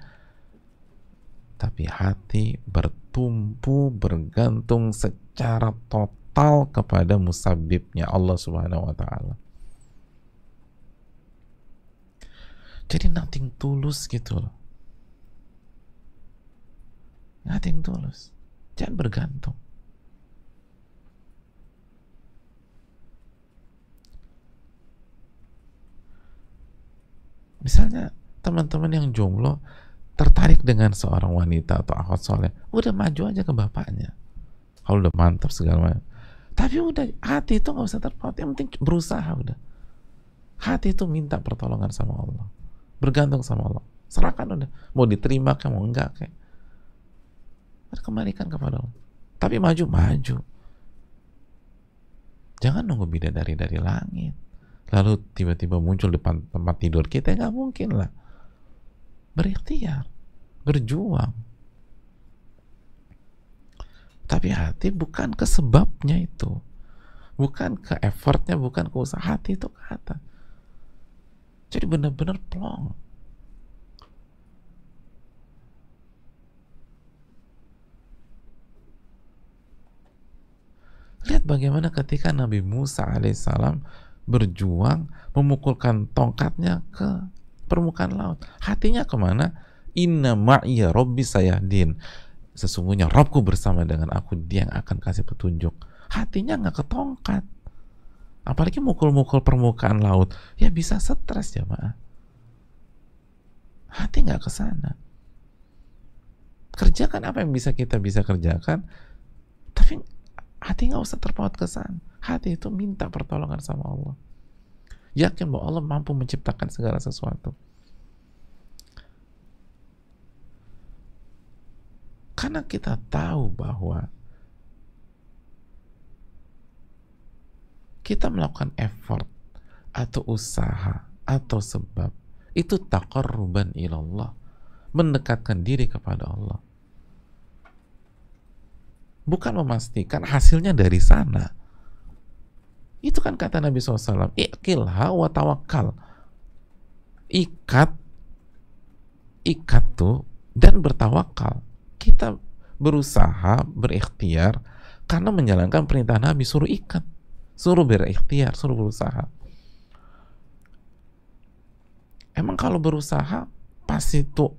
Tapi hati bertumpu, bergantung secara total kepada musabbibnya, Allah Subhanahu wa ta'ala. Jadi nothing tulus gitu loh. Nothing tulus. Jangan bergantung. Misalnya teman-teman yang jomblo tertarik dengan seorang wanita atau akhwat soleh, udah maju aja ke bapaknya. Kalau udah mantap segala macam. Tapi udah, hati itu nggak usah terpaut. Yang penting berusaha udah. Hati itu minta pertolongan sama Allah, bergantung sama Allah. Serahkan udah. Mau diterima kayak mau enggak kayak. Kembalikan kepada Allah. Tapi maju. Jangan nunggu bidadari dari langit lalu tiba-tiba muncul depan tempat tidur kita, nggak mungkin lah. Berikhtiar, berjuang. Tapi hati bukan ke sebabnya itu, bukan ke effortnya, bukan ke usaha. Hati itu ke atas. Jadi benar-benar plong. Lihat bagaimana ketika Nabi Musa alaihissalam berjuang memukulkan tongkatnya ke permukaan laut. Hatinya kemana? Inna ma'iya rabbi sayahdin. Sesungguhnya Rabbku bersama dengan aku, dia yang akan kasih petunjuk. Hatinya nggak ke tongkat. Apalagi mukul-mukul permukaan laut. Ya bisa stres jamaah. Hati nggak ke sana. Kerjakan apa yang kita bisa kerjakan. Tapi hati nggak usah terpaut ke sana. Hati itu minta pertolongan sama Allah. Yakin bahwa Allah mampu menciptakan segala sesuatu. Karena kita tahu bahwa kita melakukan effort atau usaha atau sebab itu taqarruban ilallah, mendekatkan diri kepada Allah. Bukan memastikan hasilnya dari sana. Itu kan kata Nabi SAW, iqilha wa tawakkal. Ikat tuh dan bertawakal. Kita berusaha, berikhtiar karena menjalankan perintah Nabi, suruh ikat, suruh berikhtiar, suruh berusaha. Emang kalau berusaha pasti tuh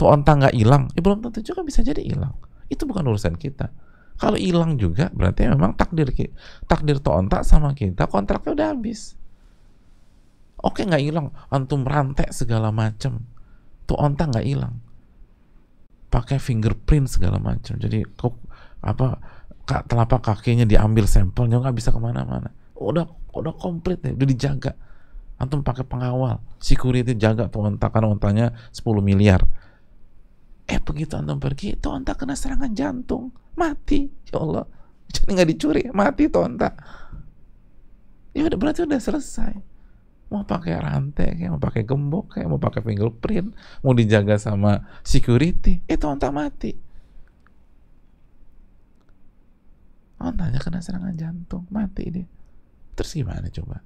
onta nggak hilang? Ya belum tentu juga, bisa jadi hilang. Itu bukan urusan kita. Kalau hilang juga berarti memang takdir tuh onta sama kita, kontraknya udah habis. Oke, nggak hilang, antum rantai segala macam, tuh onta nggak hilang, pakai fingerprint segala macam, jadi telapak kakinya diambil sampelnya, nggak bisa kemana-mana. Udah komplit deh, udah dijaga. Antum pakai pengawal, security jaga tuh onta, karena ontanya 10 miliar. Begitu antum pergi, tuh onta kena serangan jantung, mati. Ya Allah, jadi nggak dicuri, mati tuh onta. Ya udah, berarti udah selesai. Mau pakai rantai, kayak mau pakai gembok, kayak mau pakai fingerprint, mau dijaga sama security, itu onta mati. Ontanya kena serangan jantung, mati dia. Terus gimana coba?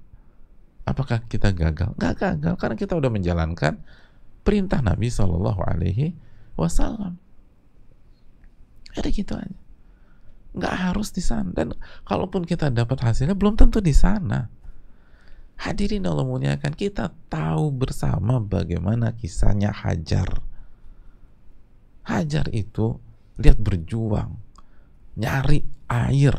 Apakah kita gagal? Nggak gagal, karena kita udah menjalankan perintah Nabi SAW. Ada gitu aja. Nggak harus di sana. Dan kalaupun kita dapat hasilnya, belum tentu di sana. Hadirin Allah muliakan, kita tahu bersama bagaimana kisahnya Hajar. Hajar itu lihat berjuang, nyari air,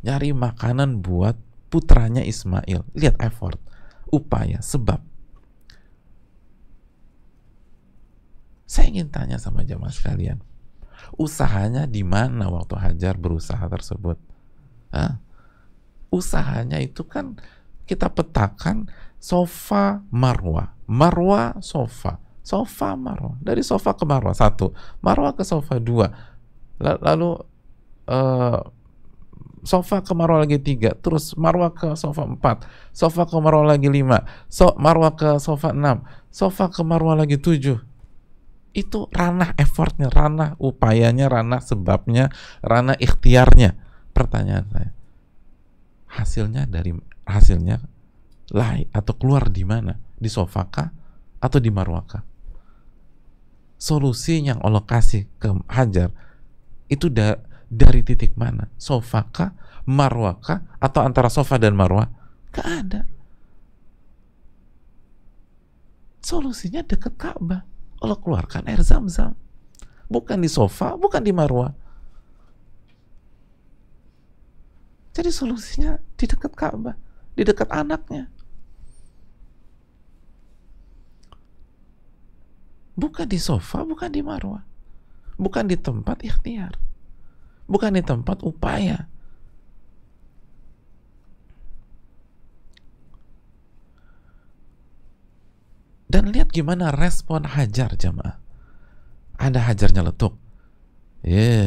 nyari makanan buat putranya Ismail. Lihat effort, upaya, sebab. Saya ingin tanya sama jamaah sekalian, usahanya di mana waktu Hajar berusaha tersebut? Hah? Usahanya itu kan kita petakan sofa marwa, marwa sofa, sofa marwa, dari sofa ke marwa satu, marwa ke sofa dua, lalu sofa ke marwa lagi tiga, terus marwa ke sofa empat, sofa ke marwa lagi lima, marwa ke sofa enam, sofa ke marwa lagi tujuh. Itu ranah effortnya, ranah upayanya, ranah sebabnya, ranah ikhtiarnya. Pertanyaan saya, hasilnya lahir atau keluar di mana? Di sofakah atau di marwakah? Solusi yang Allah kasih ke Hajar itu dari titik mana? Sofakah, marwakah, atau antara sofa dan marwah? Gak ada. Solusinya dekat Ka'bah. Allah keluarkan air Zam-Zam. Bukan di sofa, bukan di marwah. Jadi solusinya di dekat Ka'bah, di dekat anaknya. Bukan di sofa, bukan di marwah. Bukan di tempat ikhtiar. Bukan di tempat upaya. Dan lihat gimana respon Hajar, jamaah. Ada Hajarnya letuk.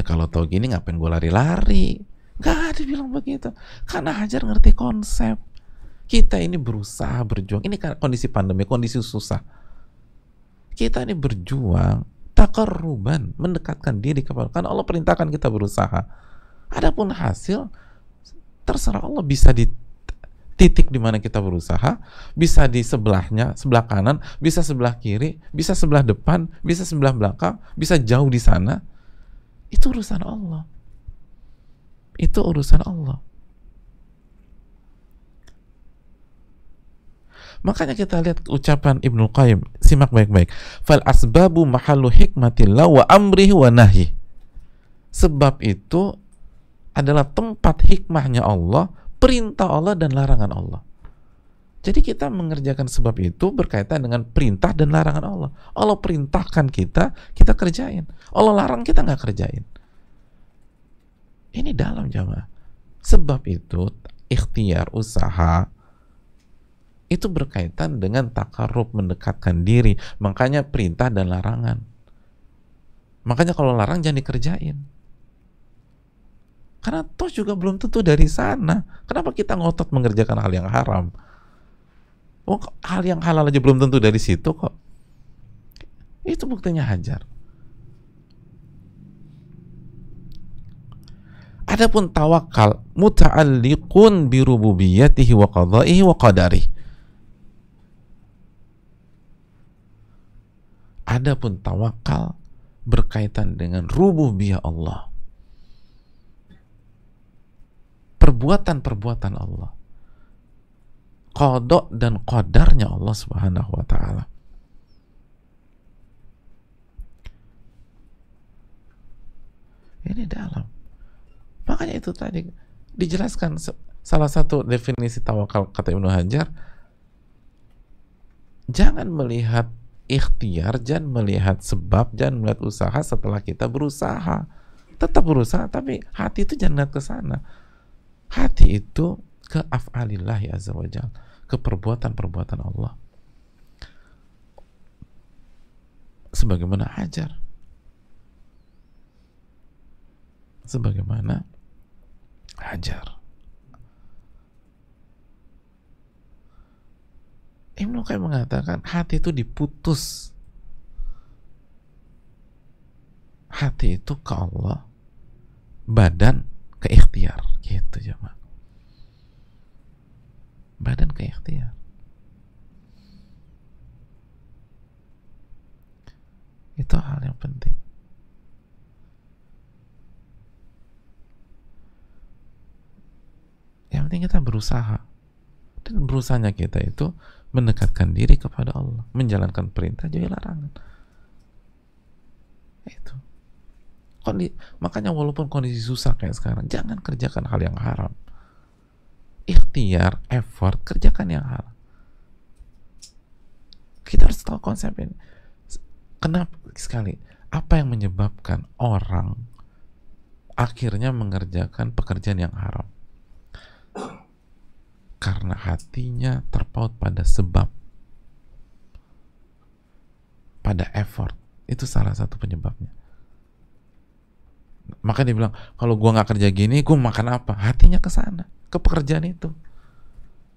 Kalau tahu gini ngapain gue lari-lari? Gak ada bilang begitu. Karena Hajar ngerti konsep. Kita ini berusaha, berjuang. Ini kondisi pandemi, kondisi susah. Kita ini berjuang, takarruban, mendekatkan diri kepada Allah. Karena Allah perintahkan kita berusaha. Adapun hasil, terserah Allah, bisa di titik di mana kita berusaha, bisa di sebelahnya, sebelah kanan, bisa sebelah kiri, bisa sebelah depan, bisa sebelah belakang, bisa jauh di sana. Itu urusan Allah. Itu urusan Allah. Makanya kita lihat ucapan Ibnu Qayyim, simak baik-baik. Fal asbabu mahallu hikmatillah wa amrihi wa nahi. Sebab itu adalah tempat hikmahnya Allah, perintah Allah dan larangan Allah. Jadi kita mengerjakan sebab itu berkaitan dengan perintah dan larangan Allah. Allah perintahkan kita, kita kerjain. Allah larang, kita nggak kerjain. Ini dalam, jamaah. Sebab itu ikhtiar, usaha itu berkaitan dengan takarrub, mendekatkan diri. Makanya perintah dan larangan. Makanya kalau larang jangan dikerjain. Karena toh juga belum tentu dari sana. Kenapa kita ngotot mengerjakan hal yang haram? Hal yang halal aja belum tentu dari situ kok. Itu buktinya Hajar. Adapun tawakal muta'alliqun bi rububiyyatihi wa qada'ihi wa qadarihi. Adapun tawakal berkaitan dengan rububiyah Allah. Perbuatan-perbuatan Allah. Qada dan qadarnya Allah Subhanahu wa taala. Ini dalam. Makanya itu tadi dijelaskan salah satu definisi tawakal kata Ibnu Hajar, jangan melihat ikhtiar, jangan melihat sebab, jangan melihat usaha setelah kita berusaha. Tetap berusaha, tapi hati itu jangan lihat ke sana. Hati itu ke af'alillahi azza wa jalla, ke perbuatan-perbuatan Allah. Sebagaimana Hajar. Sebagaimana Hajar. Ibnu Qayyim mengatakan hati itu diputus. Hati itu ke Allah, badan ke ikhtiar. Gitu jemaah. Badan ke ikhtiar. Itu hal yang penting. penting kita berusaha, dan berusahanya kita itu mendekatkan diri kepada Allah, menjalankan perintah, jauhi larangan. Itu. Makanya walaupun kondisi susah kayak sekarang, jangan kerjakan hal yang haram. Ikhtiar, effort, kerjakan yang halal. Kita harus tahu konsep ini. Kenapa sekali? Apa yang menyebabkan orang akhirnya mengerjakan pekerjaan yang haram? Karena hatinya terpaut pada sebab, pada effort. Itu salah satu penyebabnya. Maka dia bilang, kalau gua nggak kerja gini, gua makan apa? Hatinya ke sana, ke pekerjaan itu.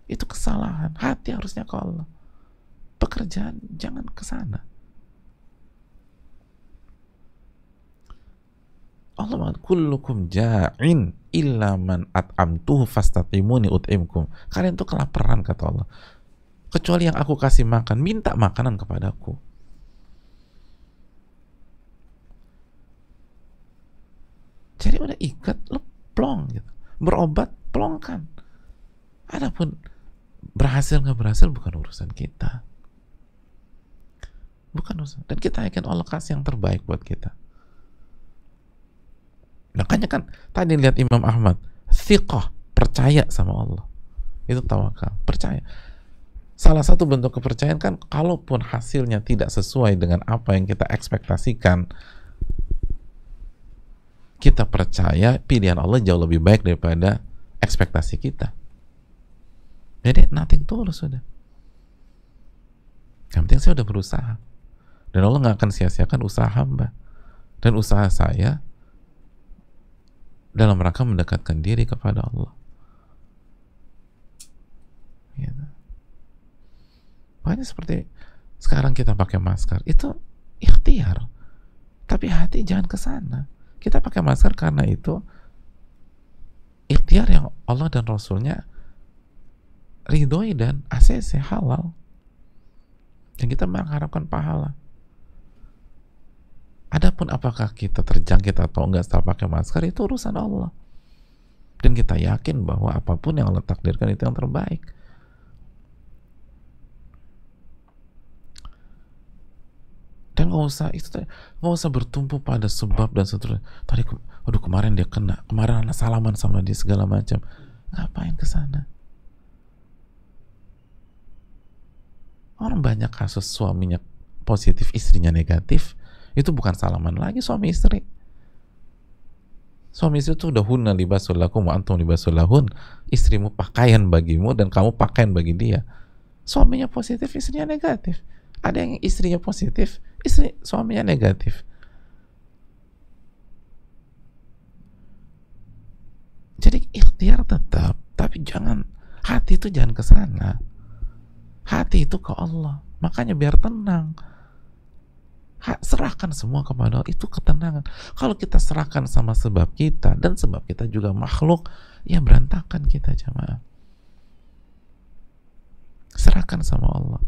Itu kesalahan. Hati harusnya ke Allah. Pekerjaan jangan ke sana. Allah mengatakan, kullukum ja'in illa man at'amtuhu fastatimuni ut'imkum. Kalian tuh kelaparan, kata Allah. Kecuali yang aku kasih makan, minta makanan kepadaku. Jadi udah ikat, lo plong gitu. Berobat, plongkan. Adapun berhasil nggak berhasil bukan urusan kita. Bukan urusan. Dan kita yakin Allah kasih yang terbaik buat kita. Makanya kan tadi lihat Imam Ahmad, thiqah, percaya sama Allah. Itu tawakal, percaya. Salah satu bentuk kepercayaan kan, kalaupun hasilnya tidak sesuai dengan apa yang kita ekspektasikan, kita percaya pilihan Allah jauh lebih baik daripada ekspektasi kita. Jadi nothing tulus sudah. Yang penting saya udah berusaha. Dan Allah nggak akan sia-siakan usaha hamba. Dan usaha saya dalam rangka mendekatkan diri kepada Allah. Gitu. Makanya seperti sekarang kita pakai masker, itu ikhtiar. Tapi hati jangan ke sana. Kita pakai masker karena itu ikhtiar yang Allah dan Rasulnya ridhoi dan ACC halal. Dan kita mengharapkan pahala. Adapun apakah kita terjangkit atau enggak setelah pakai masker, itu urusan Allah. Dan kita yakin bahwa apapun yang Allah takdirkan itu yang terbaik. Dan nggak usah bertumpu pada sebab dan seterusnya. Tadi, aduh kemarin dia kena, kemarin anak salaman sama dia segala macam. Ngapain ke sana? Orang banyak kasus suaminya positif, istrinya negatif. Itu bukan salaman lagi suami istri. Suami istri itu udah hunna libasul lakum wa antum libasul lahun. Istrimu pakaian bagimu dan kamu pakaian bagi dia. Suaminya positif, istrinya negatif. Ada yang istrinya positif, suaminya negatif. Jadi ikhtiar tetap, tapi jangan, hati itu jangan ke sana. Hati itu ke Allah. Makanya biar tenang. Serahkan semua kepada Allah, itu ketenangan. Kalau kita serahkan sama sebab kita, dan sebab kita juga makhluk, ya berantakan kita jamaah. Serahkan sama Allah.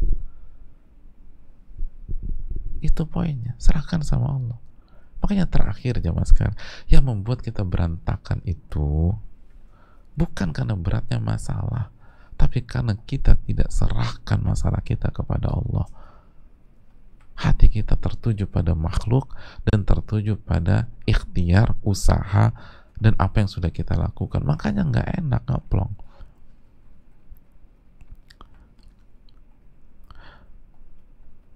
Itu poinnya, serahkan sama Allah. Makanya terakhir jamaah sekarang, yang membuat kita berantakan itu bukan karena beratnya masalah, tapi karena kita tidak serahkan masalah kita kepada Allah. Hati kita tertuju pada makhluk dan tertuju pada ikhtiar, usaha, dan apa yang sudah kita lakukan. Makanya nggak enak, nggak plong.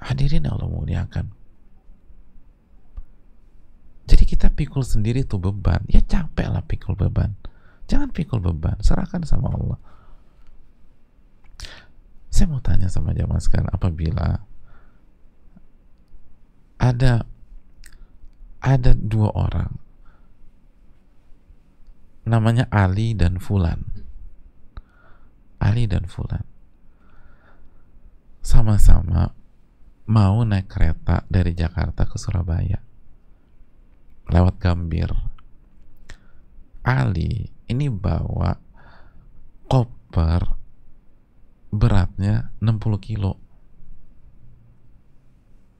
Hadirin Allah muliakan. Jadi kita pikul sendiri tuh beban. Ya capek lah pikul beban. Jangan pikul beban, serahkan sama Allah. Saya mau tanya sama jamaah sekarang, apabila ada dua orang namanya Ali dan Fulan. Ali dan Fulan sama-sama mau naik kereta dari Jakarta ke Surabaya lewat Gambir. Ali ini bawa koper beratnya 60 kilo.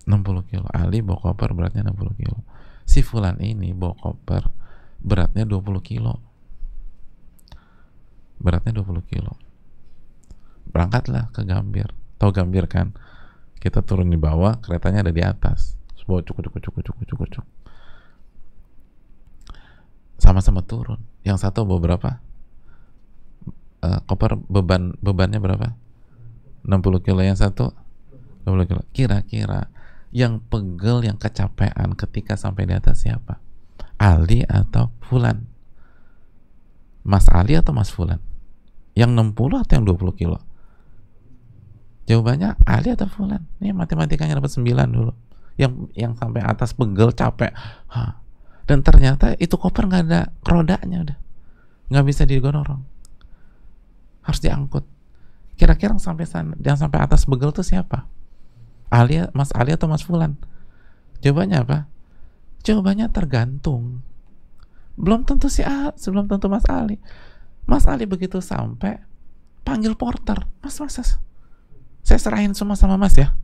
60 kilo. Ali bawa koper beratnya 60 kilo. Si Fulan ini bawa koper beratnya 20 kilo. beratnya 20 kilo. Berangkatlah ke Gambir. Tahu Gambir kan? Kita turun di bawah, keretanya ada di atas. Bawa cuk. Sama-sama turun. Yang satu bawa berapa? Koper bebannya berapa? 60 kilo. Yang satu 20 kilo. Kira-kira yang pegel, yang kecapean ketika sampai di atas siapa? Ali atau Fulan? Mas Ali atau Mas Fulan? Yang 60 atau yang 20 kilo? Jawabannya Ali atau Fulan. Ini matematikanya dapat 9 dulu. Yang sampai atas pegel, capek. Dan ternyata itu koper nggak ada rodanya, udah nggak bisa digorong, harus diangkut. Kira-kira yang sampai atas pegel tuh siapa? Mas Ali atau Mas Fulan? Jawabannya apa? Jawabannya tergantung. Belum tentu belum tentu Mas Ali. Mas Ali begitu sampai panggil porter, mas, saya serahin semua sama Mas ya,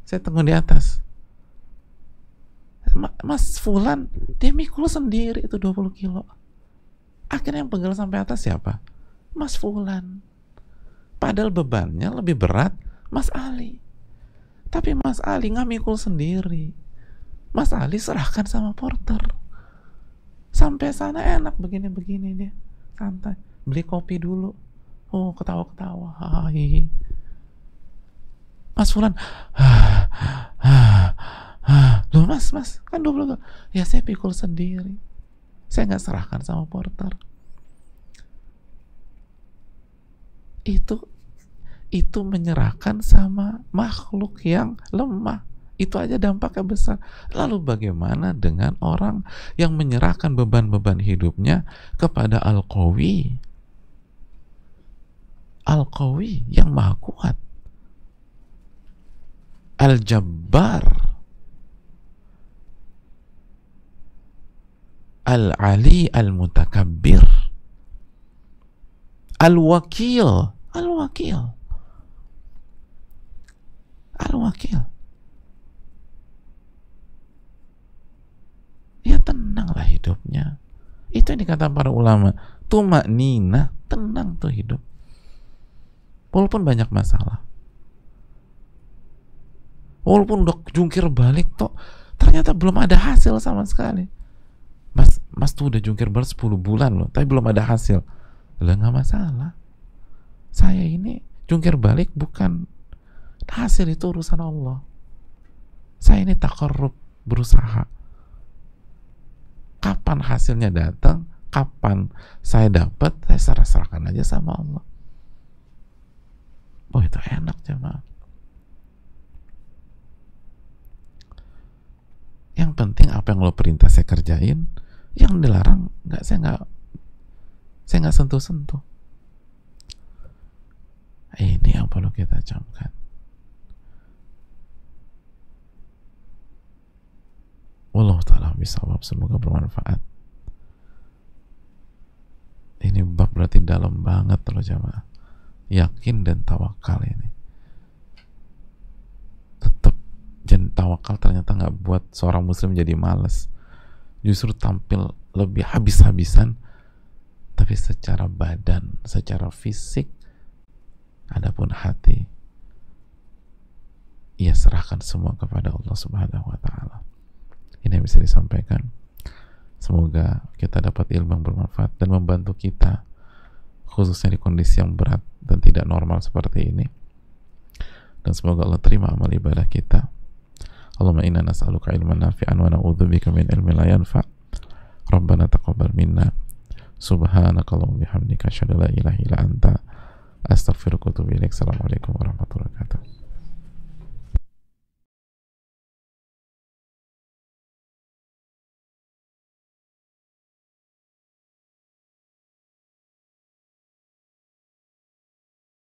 saya tunggu di atas. Mas Fulan dia mikul sendiri itu 20 kilo. Akhirnya yang pegel sampai atas siapa? Mas Fulan. Padahal bebannya lebih berat Mas Ali. Tapi Mas Ali nggak mikul sendiri. Mas Ali serahkan sama porter. Sampai sana enak begini-begini dia, santai. Beli kopi dulu. Oh, ketawa-ketawa. Hai. Mas Fulan. Loh mas, kan 20 kilo. Ya saya pikul sendiri. Saya nggak serahkan sama porter. Itu menyerahkan sama makhluk yang lemah. Itu aja dampaknya besar. Lalu bagaimana dengan orang yang menyerahkan beban-beban hidupnya kepada Al-Qawi? Al-Qawi yang maha kuat. Al-Jabbar. Al-Ali Al-Mutakabbir. Al-Wakil. Ya tenanglah hidupnya. Itu yang dikatakan para ulama, tumakninah, tenang tuh hidup. Walaupun banyak masalah, walaupun udah jungkir balik tuh, ternyata belum ada hasil sama sekali. Mas tuh udah jungkir balik 10 bulan loh, tapi belum ada hasil. Lah nggak masalah. Saya ini jungkir balik bukan hasil, itu urusan Allah. Saya ini taqarrub, berusaha. Kapan hasilnya datang, kapan saya dapat, saya serahkan aja sama Allah. Oh itu enak jemaah. Yang penting apa yang lo perintah saya kerjain, yang dilarang saya nggak sentuh-sentuh. Ini yang perlu kita camkan. Wallahu ta'ala bisawab, semoga bermanfaat. Ini bab berarti dalam banget loh jamaah. Yakin dan tawakal ini. Tetap tawakal ternyata nggak buat seorang muslim jadi malas. Justru tampil lebih habis-habisan, tapi secara badan, secara fisik, adapun hati, ia serahkan semua kepada Allah Subhanahu wa ta'ala. Ini yang bisa disampaikan. Semoga kita dapat ilmu yang bermanfaat dan membantu kita, khususnya di kondisi yang berat dan tidak normal seperti ini. Dan semoga Allah terima amal ibadah kita. Allahumma inna nas'aluka ilman nafi'an wa na'udzubika min ilmin la yanfa'. Rabbana taqabbal minna. Subhanakallahumma bihamdika asyhadu an la ilaha illa anta astaghfiruka wa atubu ilaik. Assalamualaikum warahmatullahi wabarakatuh.